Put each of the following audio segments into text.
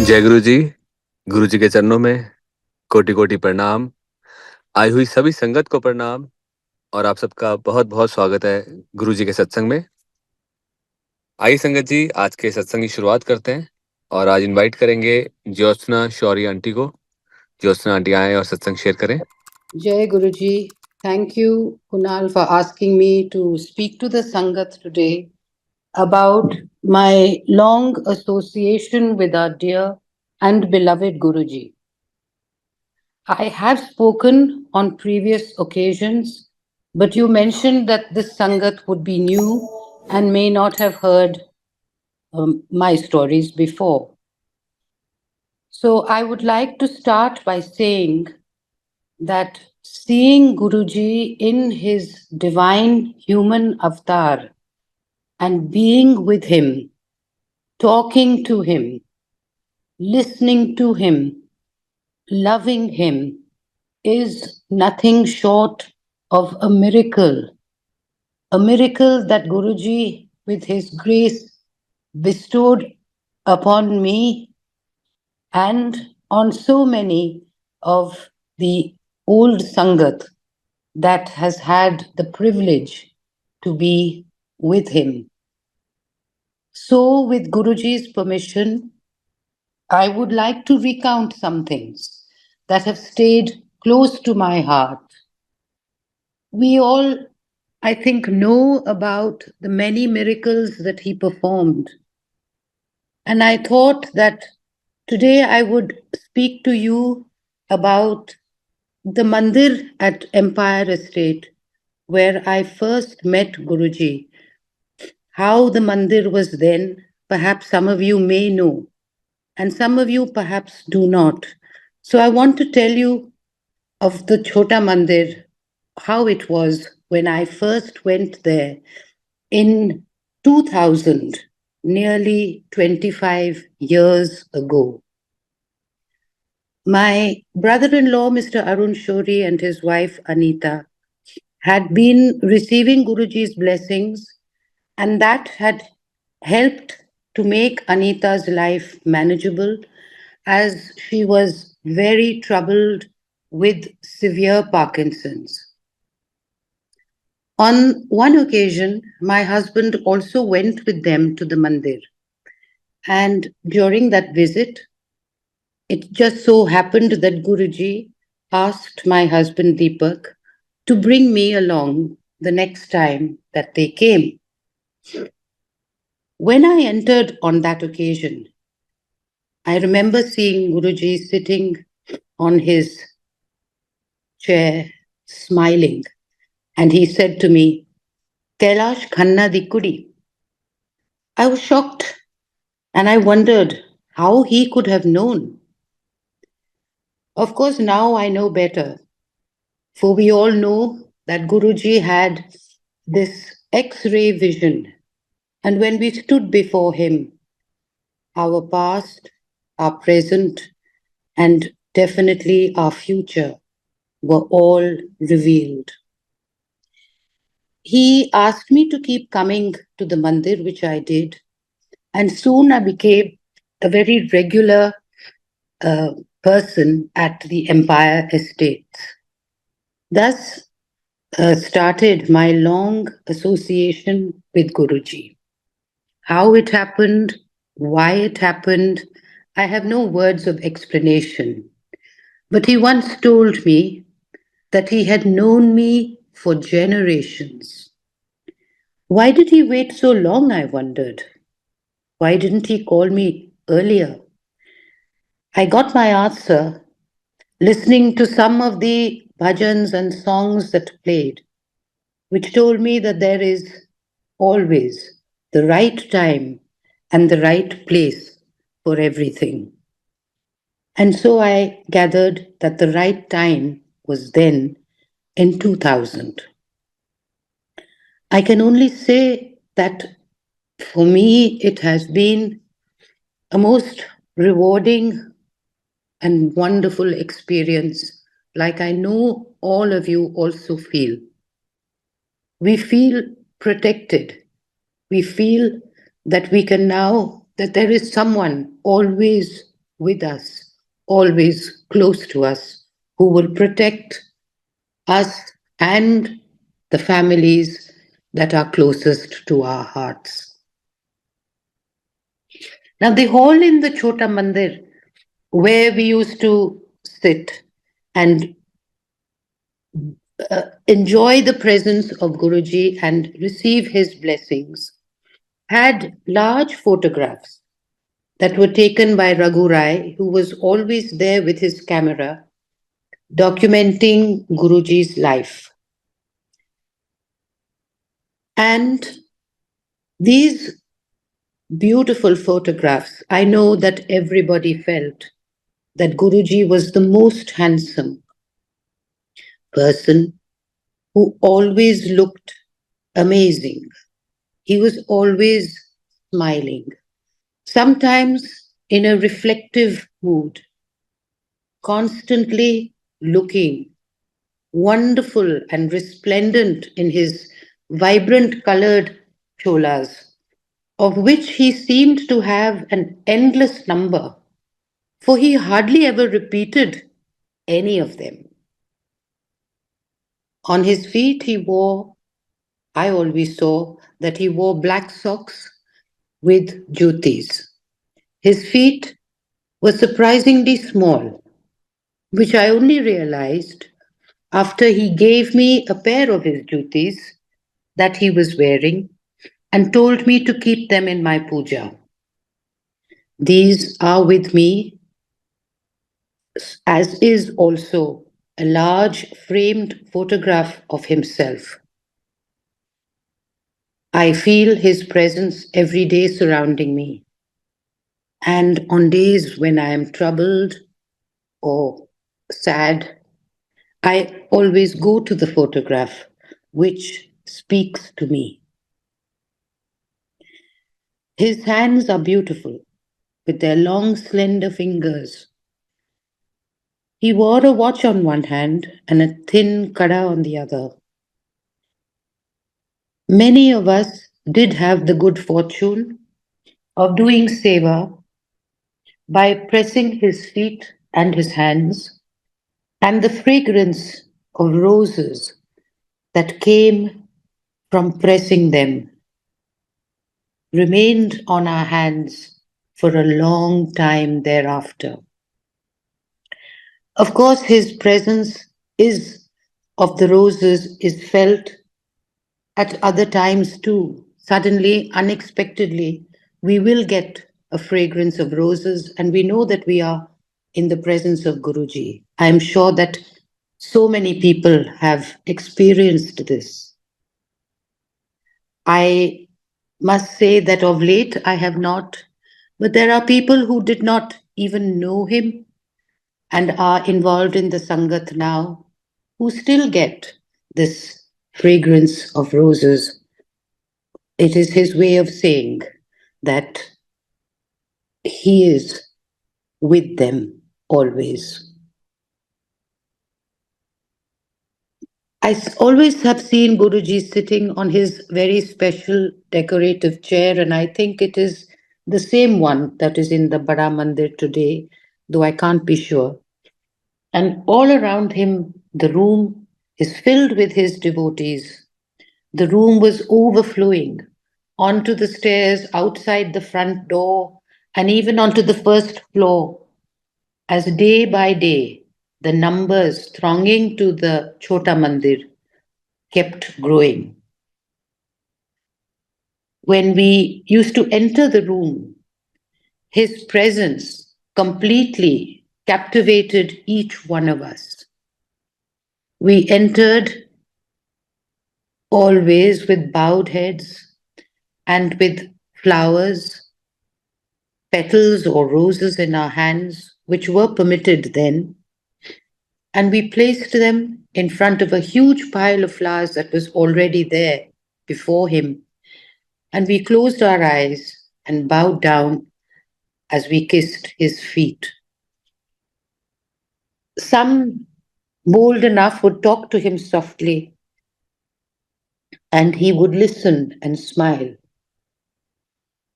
जय गुरु जी। गुरु जी के चरणों में कोटि कोटि प्रणाम। आई हुई सभी संगत को प्रणाम और आप सबका बहुत बहुत स्वागत है गुरु जी के सत्संग में। आइए संगत जी, आज के सत्संग की शुरुआत करते हैं और आज इनवाइट करेंगे ज्योत्सना शौरी आंटी को। ज्योत्सना आंटी आए और सत्संग शेयर करें। Jai Guruji. Thank you, Kunal, for asking me to speak to the Sangat today about my long association with our dear and beloved Guruji. I have spoken on previous occasions, but you mentioned that this Sangat would be new and may not have heard my stories before. So I would like to start by saying that seeing Guruji in his divine human avatar and being with him, talking to him, listening to him, loving him is nothing short of a miracle that Guruji, with his grace, bestowed upon me and on so many of the old Sangat that has had the privilege to be with him. So, with Guruji's permission, I would like to recount some things that have stayed close to my heart. We all, I think, know about the many miracles that he performed. And I thought that today I would speak to you about the mandir at Empire Estate, where I first met Guruji. How the mandir was then, perhaps some of you may know, and some of you perhaps do not. So I want to tell you of the Chota Mandir, how it was when I first went there in 2000, nearly 25 years ago. My brother in law, Mr. Arun Shourie, and his wife Anita had been receiving Guruji's blessings, and that had helped to make Anita's life manageable as she was very troubled with severe Parkinson's. On one occasion, my husband also went with them to the mandir. And during that visit, it just so happened that Guruji asked my husband Deepak to bring me along the next time that they came. When I entered on that occasion, I remember seeing Guruji sitting on his chair, smiling, and he said to me, Kailash Khanna Dikudi. I was shocked and I wondered how he could have known. Of course, now I know better, for we all know that Guruji had this X ray vision, and when we stood before him, our past, our present, and definitely our future were all revealed. He asked me to keep coming to the mandir, which I did, and soon I became a very regular person at the Empire Estates. Thus started my long association with Guruji. How it happened, why it happened, I have no words of explanation. But he once told me that he had known me for generations. Why did he wait so long, I wondered. Why didn't he call me earlier? I got my answer listening to some of the bhajans and songs that played, which told me that there is always the right time and the right place for everything. And so I gathered that the right time was then in 2000. I can only say that for me it has been a most rewarding and wonderful experience, like I know all of you also feel. We feel protected. We feel that we can now, that there is someone always with us, always close to us, who will protect us and the families that are closest to our hearts. Now, the hall in the Chota Mandir, where we used to sit and enjoy the presence of Guruji and receive his blessings, had large photographs that were taken by Raghu Rai, who was always there with his camera, documenting Guruji's life. And these beautiful photographs, I know that everybody felt that Guruji was the most handsome person who always looked amazing. He was always smiling, sometimes in a reflective mood, constantly looking wonderful and resplendent in his vibrant colored cholas, of which he seemed to have an endless number, for he hardly ever repeated any of them. On his feet, I always saw that he wore black socks with jyotis. His feet were surprisingly small, which I only realized after he gave me a pair of his jyotis that he was wearing and told me to keep them in my puja. These are with me, as is also a large framed photograph of himself. I feel his presence every day surrounding me. And on days when I am troubled or sad, I always go to the photograph, which speaks to me. His hands are beautiful, with their long, slender fingers. He wore a watch on one hand and a thin kada on the other. Many of us did have the good fortune of doing seva by pressing his feet and his hands, and the fragrance of roses that came from pressing them remained on our hands for a long time thereafter. Of course, his presence is of the roses is felt at other times too. Suddenly, unexpectedly, we will get a fragrance of roses, and we know that we are in the presence of Guruji. I am sure that so many people have experienced this. I must say that of late I have not, but there are people who did not even know him and are involved in the Sangat now who still get this fragrance of roses. It is his way of saying that he is with them always. Always have seen Guruji sitting on his very special decorative chair, and I think it is the same one that is in the BadeMandir today, though I can't be sure. And all around him, the room is filled with his devotees. The room was overflowing onto the stairs outside the front door and even onto the first floor, as day by day the numbers thronging to the Chota Mandir kept growing. When we used to enter the room, his presence completely captivated each one of us. We entered always with bowed heads and with flowers, petals or roses in our hands, which were permitted then, and we placed them in front of a huge pile of flowers that was already there before him. And we closed our eyes and bowed down as we kissed his feet. Some bold enough would talk to him softly, and he would listen and smile.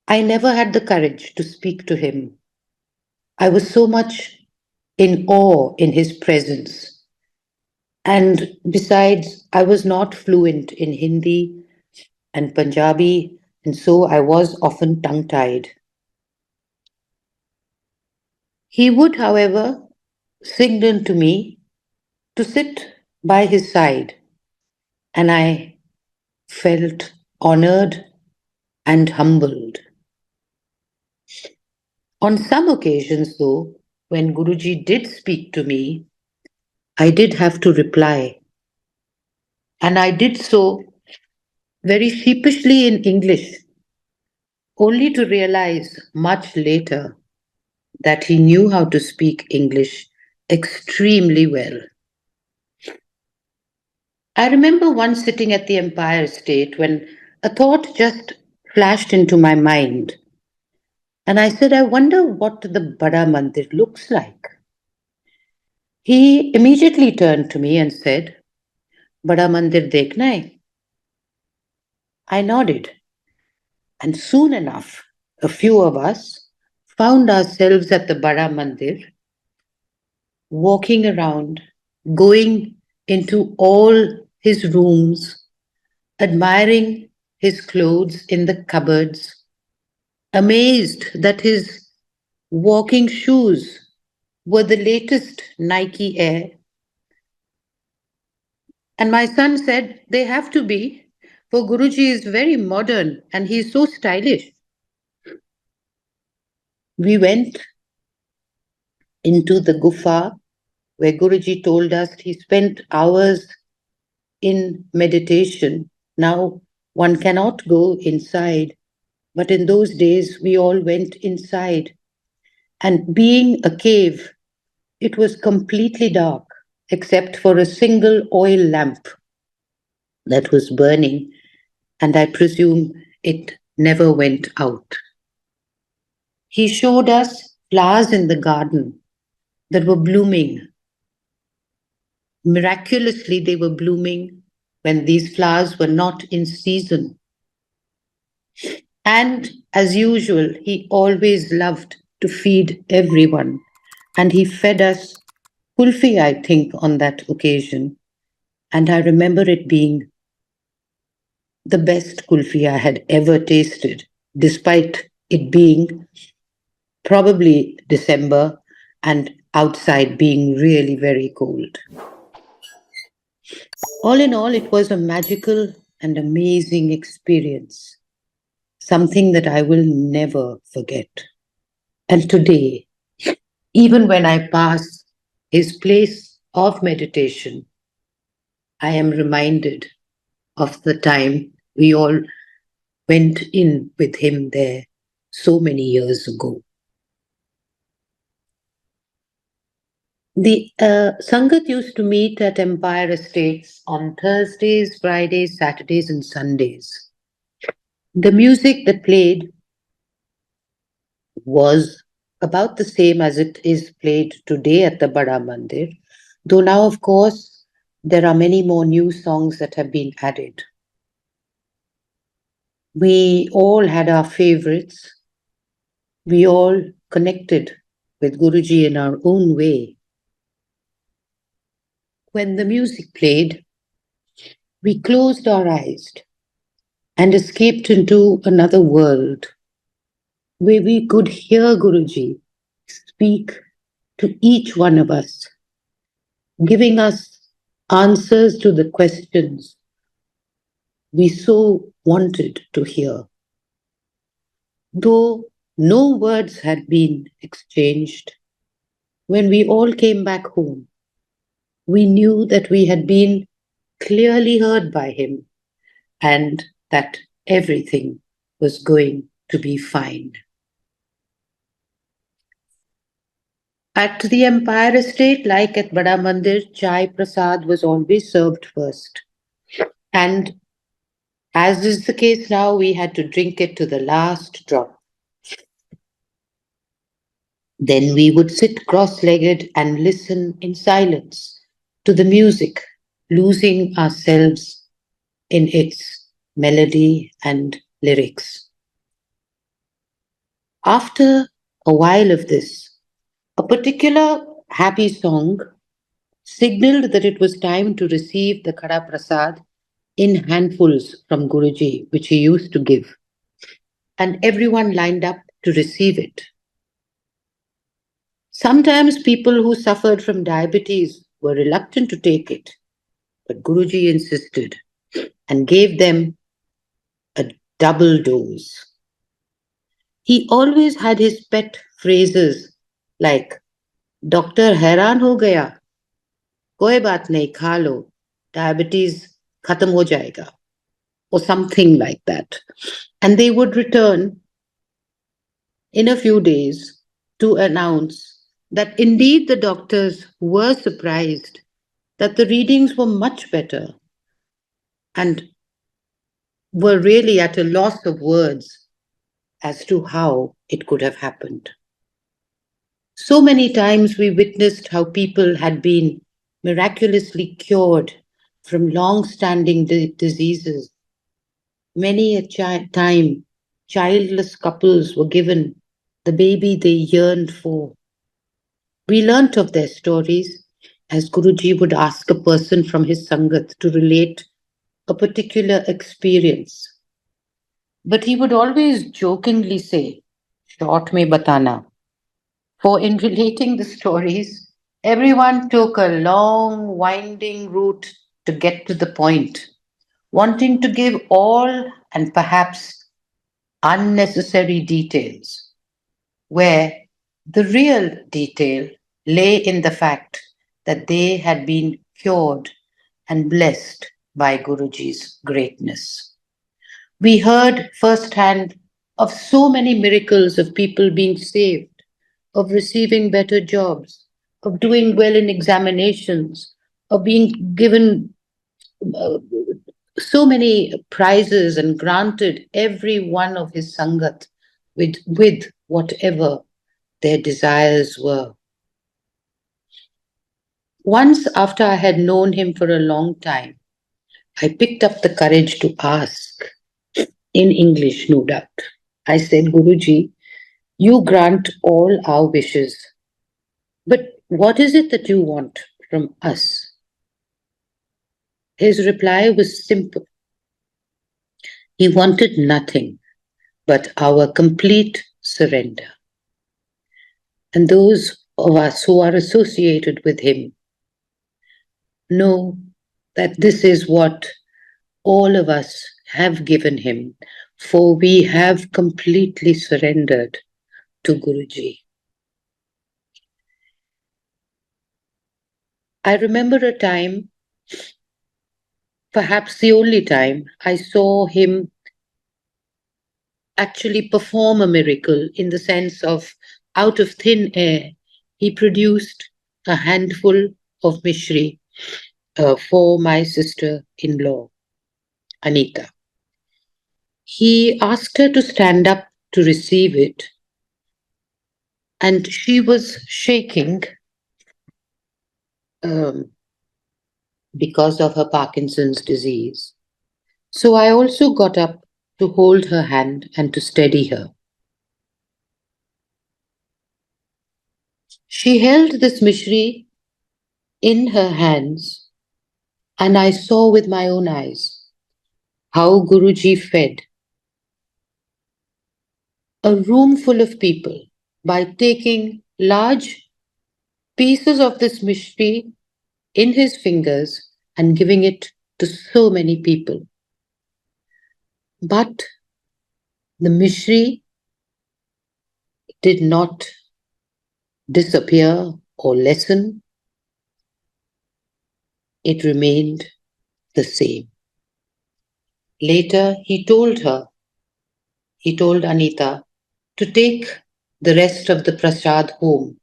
I never had the courage to speak to him, I was so much in awe in his presence. And besides, I was not fluent in Hindi and Punjabi, and so I was often tongue tied. He would, however, signal to me to sit by his side, and I felt honored and humbled. On some occasions, though, when Guruji did speak to me, I did have to reply, and I did so very sheepishly in English, only to realize much later that he knew how to speak English extremely well. I remember once sitting at the Empire State when a thought just flashed into my mind. And I said, I wonder what the Bada Mandir looks like. He immediately turned to me and said, Bada Mandir dekhna hai? I nodded. And soon enough, a few of us found ourselves at the Bada Mandir, walking around, going into all his rooms, admiring his clothes in the cupboards, amazed that his walking shoes were the latest Nike Air. And my son said, they have to be, for Guruji is very modern and he is so stylish. We went into the gufa where Guruji told us he spent hours in meditation. Now one cannot go inside, but in those days we all went inside. And being a cave, it was completely dark except for a single oil lamp that was burning, and I presume it never went out. He showed us flowers in the garden that were blooming. Miraculously, they were blooming when these flowers were not in season. And as usual, he always loved to feed everyone. And he fed us kulfi, I think, on that occasion. And I remember it being the best kulfi I had ever tasted, despite it being probably December and outside being really very cold. All in all, it was a magical and amazing experience, something that I will never forget. And today, even when I pass his place of meditation, I am reminded of the time we all went in with him there so many years ago. The Sangat used to meet at Empire Estates on Thursdays, Fridays, Saturdays, and Sundays. The music that played was about the same as it is played today at the Bada Mandir, though now, of course, there are many more new songs that have been added. We all had our favorites. We all connected with Guruji in our own way. When the music played, we closed our eyes and escaped into another world where we could hear Guruji speak to each one of us, giving us answers to the questions we so wanted to hear. Though no words had been exchanged, when we all came back home, we knew that we had been clearly heard by him and that everything was going to be fine. At the Empire Estate, like at Bada Mandir, Chai Prasad was always served first. And as is the case now, we had to drink it to the last drop. Then we would sit cross legged and listen in silence to the music, losing ourselves in its melody and lyrics. After a while of this, A particular happy song signaled that it was time to receive the Khada Prasad in handfuls from Guruji, which he used to give. And everyone lined up to receive it. Sometimes people who suffered from diabetes were reluctant to take it, but Guruji insisted and gave them a double dose. He always had his pet phrases like, Doctor हैरान हो गया, कोई बात नहीं खा लो, diabetes खत्म हो जाएगा, or something like that. And they would return in a few days to announce that indeed the doctors were surprised that the readings were much better and were really at a loss of words as to how it could have happened. So many times we witnessed how people had been miraculously cured from long standing diseases. Many a time, childless couples were given the baby they yearned for. We learnt of their stories as Guruji would ask a person from his Sangat to relate a particular experience. But he would always jokingly say, Short mein batana. For in relating the stories, everyone took a long, winding route to get to the point, wanting to give all and perhaps unnecessary details, where the real detail lay in the fact that they had been cured and blessed by Guruji's greatness. We heard firsthand of so many miracles of people being saved, of receiving better jobs, of doing well in examinations, of being given uh, so many prizes and granted every one of his Sangat with whatever their desires were. Once, after I had known him for a long time, I picked up the courage to ask, in English, no doubt. I said, Guruji, you grant all our wishes, but what is it that you want from us? His reply was simple. He wanted nothing but our complete surrender. And those of us who are associated with him know that this is what all of us have given him, for we have completely surrendered to Guruji. I remember a time, perhaps the only time, I saw him actually perform a miracle in the sense of out of thin air, he produced a handful of mishri for my sister in law, Anita. He asked her to stand up to receive it, and she was shaking um, because of her Parkinson's disease. So I also got up to hold her hand and to steady her. She held this mishri in her hands, and I saw with my own eyes how Guruji fed a room full of people by taking large pieces of this mishri in his fingers and giving it to so many people. But the mishri did not disappear or lessen, it remained the same. Later, he told Anita to take the rest of the prasad home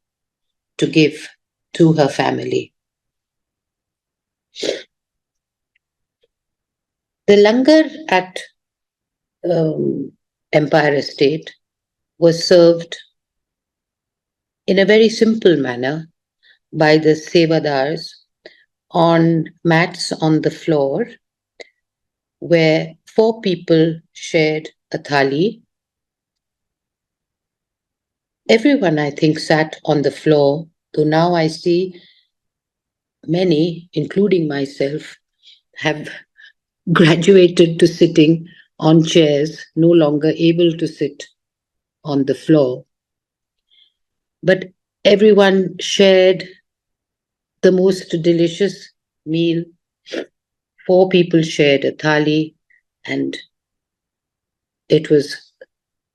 to give to her family. The langar at Empire Estate was served in a very simple manner by the sevadars on mats on the floor, where four people shared a thali. Everyone, I think, sat on the floor, though now I see many, including myself, have graduated to sitting on chairs, no longer able to sit on the floor. But everyone shared the most delicious meal. 4 people shared a thali, and it was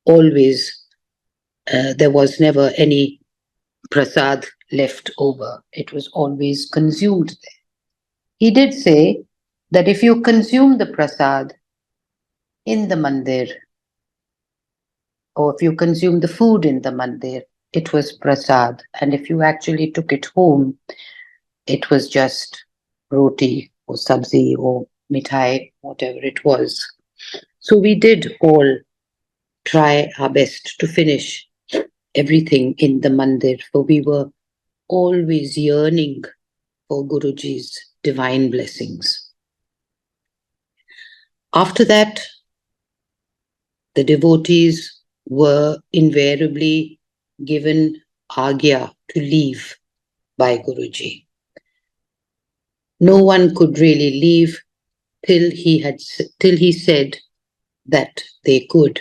always, there was never any prasad left over. It was always consumed there. He did say that if you consume the prasad in the mandir, or if you consume the food in the mandir, it was prasad. And if you actually took it home, it was just roti or sabzi or mithai, whatever it was. So we did all try our best to finish everything in the mandir, for we were always yearning for Guruji's divine blessings. After that, the devotees were invariably given agya to leave by Guruji. No one could really leave till he said that they could.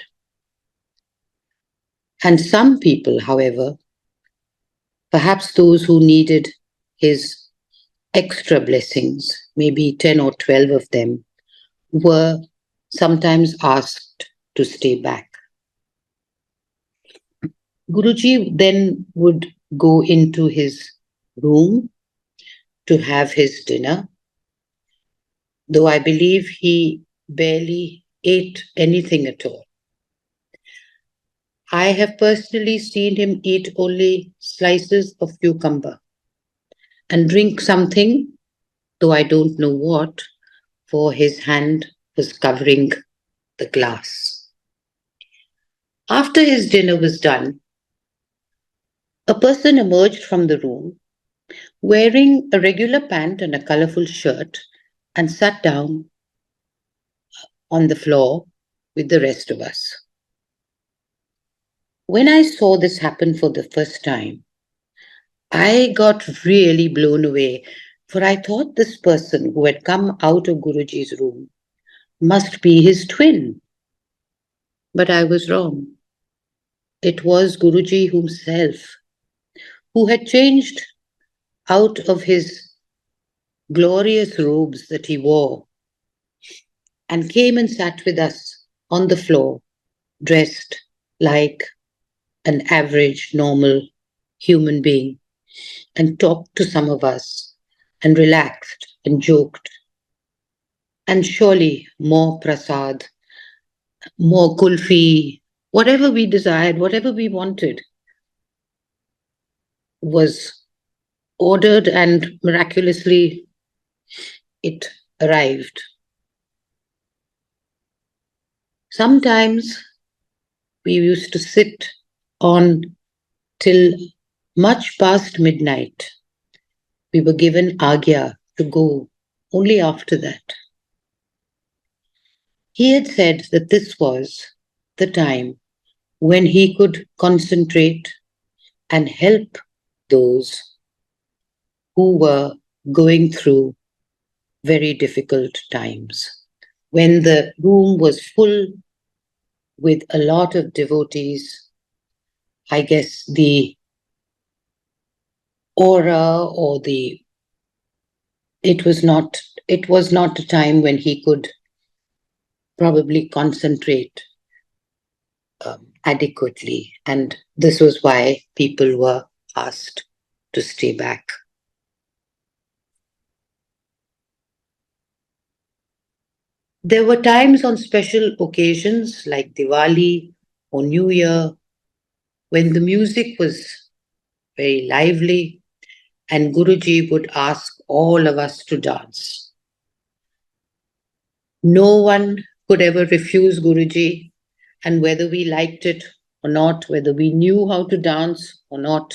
And some people, however, perhaps those who needed his extra blessings, maybe 10 or 12 of them, were sometimes asked to stay back. Guruji then would go into his room to have his dinner, though I believe he barely ate anything at all. I have personally seen him eat only slices of cucumber and drink something, though I don't know what, for his hand was covering the glass. After his dinner was done, a person emerged from the room wearing a regular pant and a colorful shirt and sat down on the floor with the rest of us. When I saw this happen for the first time, I got really blown away, for I thought this person who had come out of Guruji's room must be his twin. But I was wrong. It was Guruji himself, who had changed out of his glorious robes that he wore and came and sat with us on the floor, dressed like an average, normal human being, and talked to some of us and relaxed and joked. And surely more prasad, more kulfi, whatever we desired, whatever we wanted, was ordered, and miraculously it arrived. Sometimes we used to sit on till much past midnight. We were given agya to go only after that. He had said that this was the time when he could concentrate and help those who were going through very difficult times. When the room was full with a lot of devotees, I guess the aura or it was not a time when he could probably concentrate adequately, and this was why people were asked to stay back. There were times on special occasions like Diwali or New Year when the music was very lively and Guruji would ask all of us to dance. No one could ever refuse Guruji, and whether we liked it or not, whether we knew how to dance or not,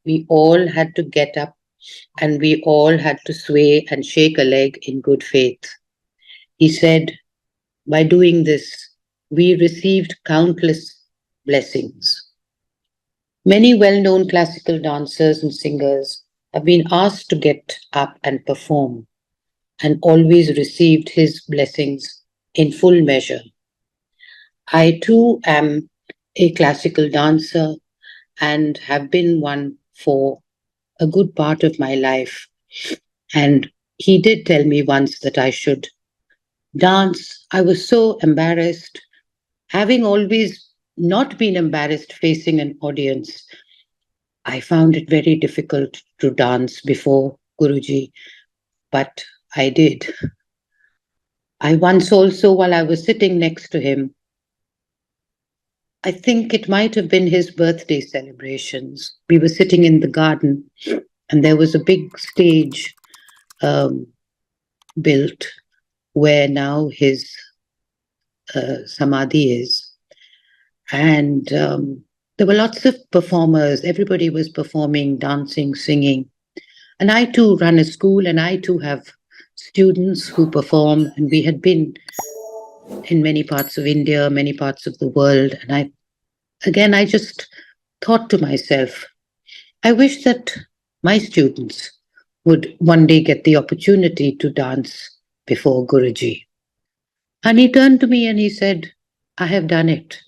we all had to get up and we all had to sway and shake a leg in good faith. He said, by doing this, we received countless blessings. Many well known classical dancers and singers have been asked to get up and perform and always received his blessings in full measure. I too am a classical dancer and have been one for a good part of my life. And he did tell me once that I should dance. I was so embarrassed, having always not been embarrassed facing an audience. I found it very difficult to dance before Guruji, but I did. I once also, while I was sitting next to him, I think it might have been his birthday celebrations. We were sitting in the garden, and there was a big stage um, built where now his samadhi is. And there were lots of performers. Everybody was performing, dancing, singing. And I too run a school, and I too have students who perform. And we had been in many parts of India, many parts of the world. And I just thought to myself, I wish that my students would one day get the opportunity to dance before Guruji. And he turned to me and he said, I have done it.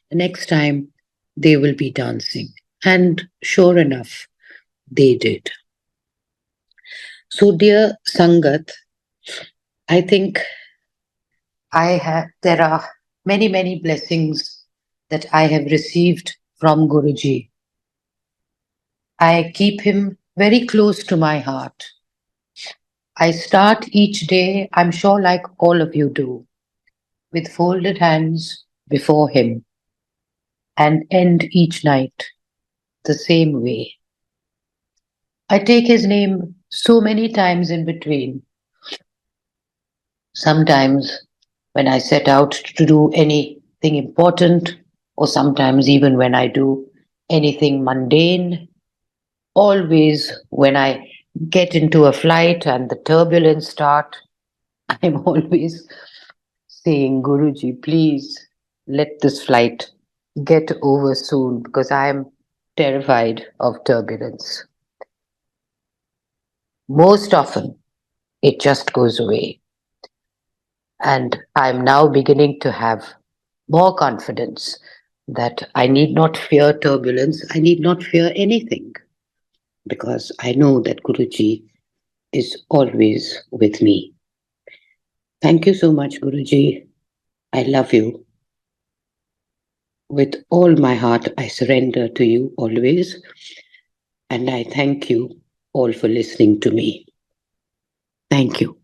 The next time they will be dancing. And sure enough, they did. So, dear Sangat, I think there are many, many blessings that I have received from Guruji. I keep him very close to my heart. I start each day, I'm sure, like all of you do, with folded hands before him and end each night the same way. I take his name so many times in between. Sometimes when I set out to do anything important, or sometimes even when I do anything mundane, always when I get into a flight and the turbulence start, I'm always saying, Guruji, please let this flight get over soon because I am terrified of turbulence. Most often, it just goes away. And I'm now beginning to have more confidence that I need not fear turbulence. I need not fear anything because I know that Guruji is always with me. Thank you so much, Guruji. I love you. With all my heart, I surrender to you always. And I thank you all for listening to me. Thank you.